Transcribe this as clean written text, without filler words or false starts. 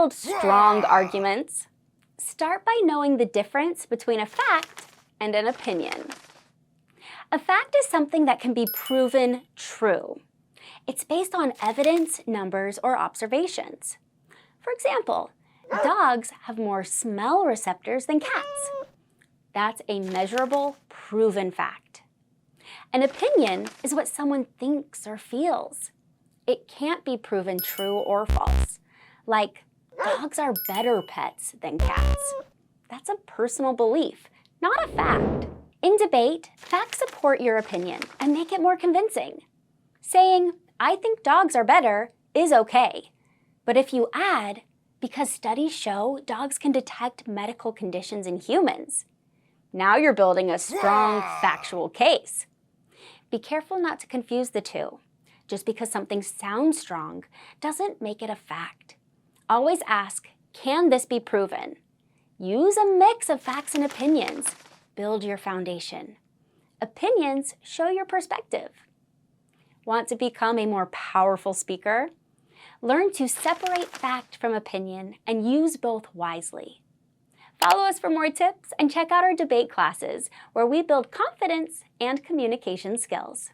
build strong arguments, start by knowing the difference between a fact and an opinion. A fact is something that can be proven true. It's based on evidence, numbers, or observations. For example, dogs have more smell receptors than cats. That's a measurable, proven fact. An opinion is what someone thinks or feels. It can't be proven true or false. Like, dogs are better pets than cats. That's a personal belief, not a fact. In debate, facts support your opinion and make it more convincing. Saying, "I think dogs are better," is okay. But if you add, "because studies show dogs can detect medical conditions in humans," now you're building a strong factual case. Be careful not to confuse the two. Just because something sounds strong doesn't make it a fact. Always ask, can this be proven? Use a mix of facts and opinions. Build your foundation. Opinions show your perspective. Want to become a more powerful speaker? Learn to separate fact from opinion and use both wisely. Follow us for more tips and check out our debate classes where we build confidence and communication skills.